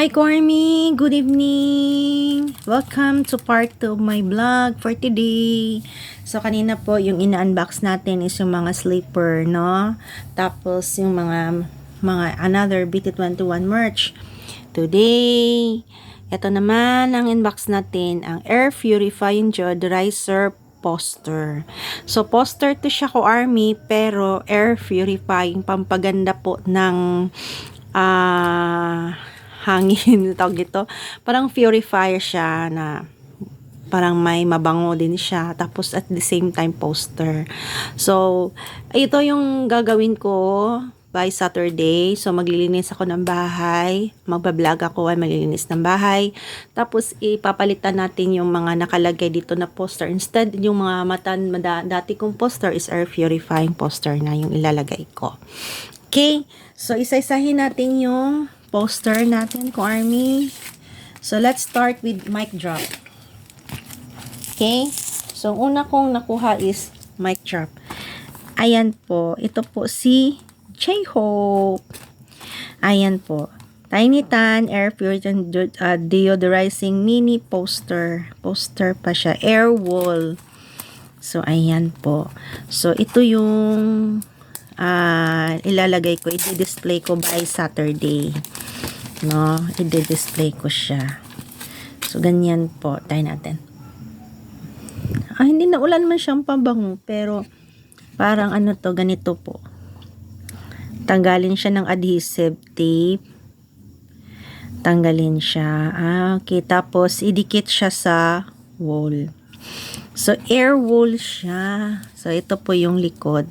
Hi Cormy! Good evening! Welcome to part 2 of my vlog for today. So kanina po yung ina-unbox natin is yung mga slipper, no? Tapos yung mga another BT21 merch. Today, ito naman ang unbox natin, ang Air Purifying Deodorizer poster. So poster to siya ko Army, pero air purifying, pampaganda po ng hangin tawag ito. Parang purifier siya na parang may mabango din siya. Tapos at the same time poster. So, ito yung gagawin ko by Saturday. So, maglilinis ako ng bahay. Magbablog ako ay maglilinis ng bahay. Tapos, ipapalitan natin yung mga nakalagay dito na poster. Instead, yung mga dati kong poster is air purifying poster na yung ilalagay ko. Okay? So, isa-isahin natin yung poster natin ko Army. So, let's start with mic drop. Okay? So, una kong nakuha is mic drop. Ayan po. Ito po si J-Hope. Ayan po. Tiny Tan Air Purifying Deodorizing Mini Poster. Poster pa siya. Air wall. So, ayan po. So, ito yung ilalagay ko. I-display ko by Saturday. No? I-display ko siya. So, ganyan po. Tayo natin. Hindi na ulan man siyang pabango. Pero, parang ano to, ganito po. Tanggalin siya ng adhesive tape. Tanggalin siya. Okay. Tapos, idikit siya sa wall. So, air wall siya. So, ito po yung likod.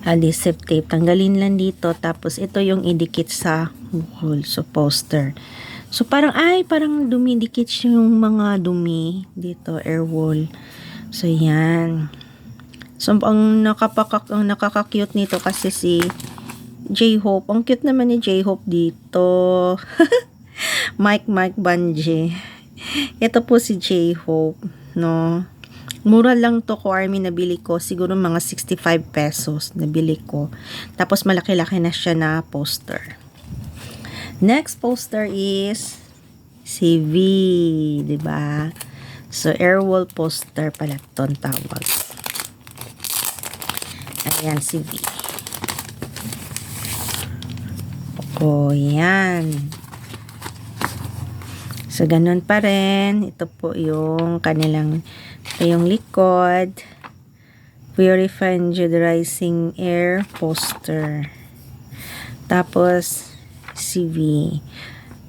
Adhesive tape. Tanggalin lang dito. Tapos, ito yung idikit sa wall. So, poster. So, parang dumidikit siya yung mga dumi dito. Air wall. So, yan. So, ang nakaka-cute nito kasi si J-Hope. Ang cute naman ni J-Hope dito. Mike Banji. Ito po si J-Hope. No? Mura lang to ko Army, nabili ko. Siguro mga 65 pesos nabili ko. Tapos malaki-laki na siya na poster. Next poster is si V. Diba? So, airwall poster pala itong tawag. Ayan si V. O, yan. So, ganun pa rin. Ito po yung kanilang yung likod. Purifying Deodorizing Air Poster. Tapos, CV.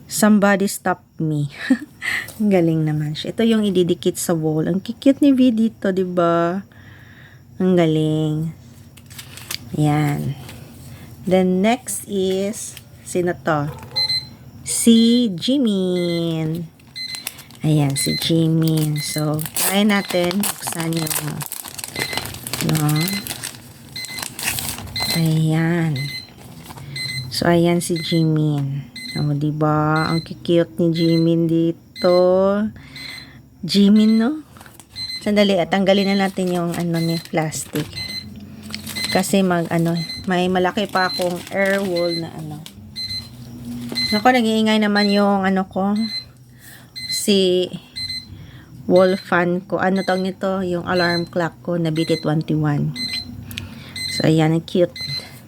Somebody Stop Me. Galing naman siya. Ito yung ididikit sa wall. Ang cute ni V dito, diba? Ang galing. Yan. Then, next is, sino to? Si Jimin. Ayan, si Jimin. So, try natin buksan yung no? Ayan. So, ayan si Jimin. O, diba? Ang cute ni Jimin dito. Jimin, no? Sandali, tanggalin na natin yung ni plastic. Kasi may malaki pa akong air wall na Naku, nag-iingay naman yung ko. Si wall fan ko. Ano tawag nito? Yung alarm clock ko na BT21. So, ayan. Cute.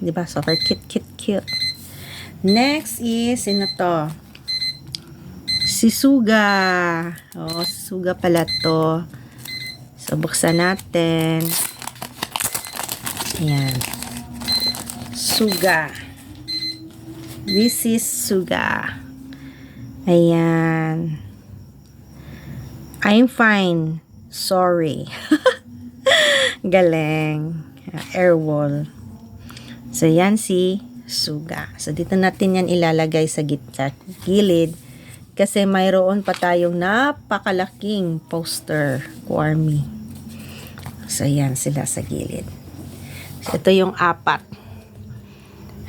Diba? Super cute. Next is, sino to? Si Suga. Oh, si Suga pala to. So, buksan natin. Ayan. Suga. This is Suga. Ayan. I'm fine. Sorry. Galing. Air wall. So, yan si Suga. So, dito natin yan ilalagay sa gilid. Kasi mayroon pa tayong napakalaking poster ko Army. So, yan sila sa gilid. So, ito yung 4.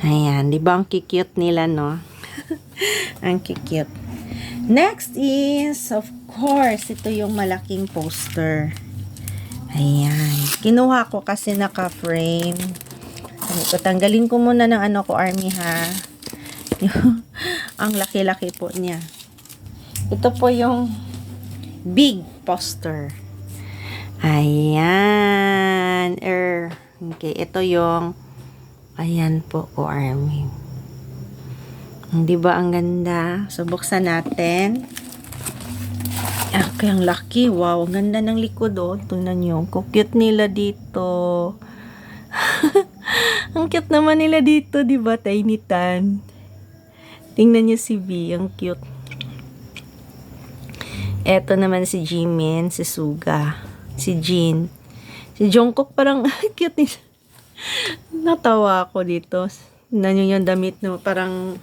Ayan. Diba ang cute nila, no? Ang cute. Next is, of course, ito yung malaking poster. Ayan. Kinuha ko kasi naka-frame. Tanggalin ko muna ng ko Army, ha. ang laki-laki po niya. Ito po yung big poster. Ayan. Okay, ito yung ayan po, Army. Di ba ang ganda? So, buksan natin. Kaya ang laki. Wow, ang ganda ng likod, oh. Tingnan nyo. Cute nila dito. Ang cute naman nila dito, di ba? Tiny Tan. Tingnan nyo si V. Ang cute. Eto naman si Jimin, si Suga, si Jin. Si Jungkook parang cute niya. Natawa ako dito. Tingnan nyo yung damit, no? Parang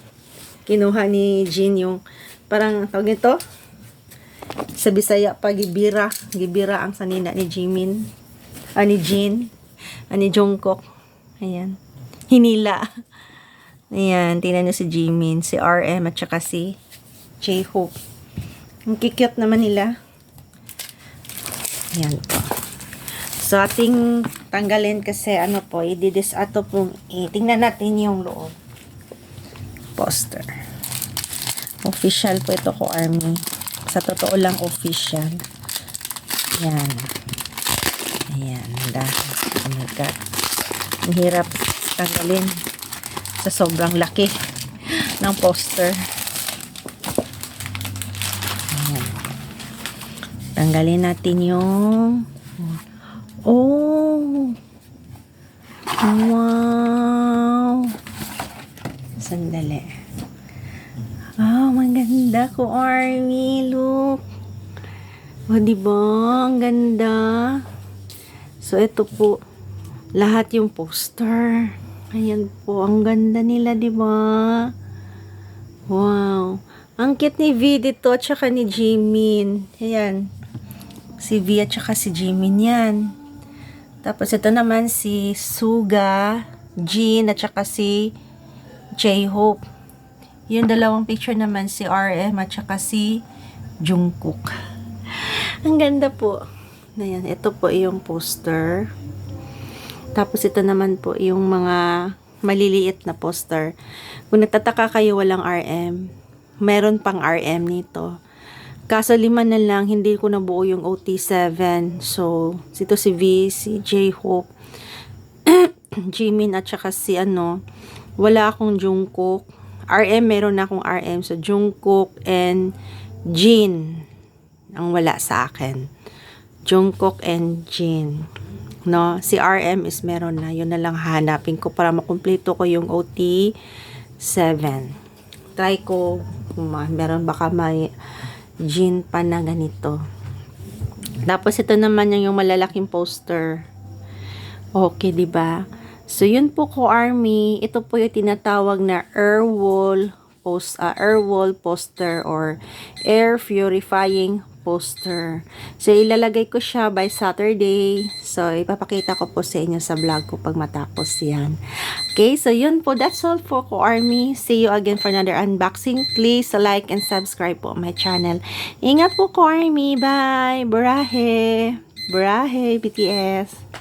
kinuha ni Jin yung parang tawag nito sa Bisaya pa gibira ang sanina ni Jimin, ni Jin, ni Jungkook. Ayan, hinila. Ayan, tingnan nyo si Jimin, si RM at saka si J-Hope. Ang cute naman nila. Ayan po. So ating tanggalin kasi ano po, ato pong tingnan natin yung loob. Poster. Official po ito ko, Army. Sa totoo lang, official. Ayan. Ayan. Oh my God. Ang hirap tanggalin sa sobrang laki ng poster. Ayan. Tanggalin natin yung wow. Sandali. Maganda ko, Army. Look. Diba? Ang ganda. So, ito po. Lahat yung poster. Ayan po. Ang ganda nila, diba? Wow. Ang cute ni V dito at saka ni Jimin. Ayan. Si V at saka si Jimin yan. Tapos, ito naman si Suga, Jin at saka si J-Hope. Yung dalawang picture naman si RM at saka si Jungkook. Ang ganda po. Ayan, ito po yung poster. Tapos ito naman po yung mga maliliit na poster. Kung nagtataka kayo walang RM, meron pang RM nito. Kaso 5 na lang, hindi ko nabuo yung OT7. So, ito si V, si J-Hope, Jimin at saka si wala akong Jungkook. RM, meron na akong RM. So, Jungkook and Jin ang wala sa akin. Jungkook and Jin. No? Si RM is meron na. Yun na lang hanapin ko para makumpleto ko yung OT7. Try ko. Meron baka may Jin pa na ganito. Tapos, ito naman yung malalaking poster. Okay, diba? So, yun po ko, Army. Ito po yung tinatawag na air wall poster or air purifying poster. So, ilalagay ko siya by Saturday. So, ipapakita ko po sa inyo sa vlog ko pag matapos yan. Okay, so yun po. That's all for ko, Army. See you again for another unboxing. Please like and subscribe po my channel. Ingat po ko, Army. Bye! Burahe! Burahe, BTS!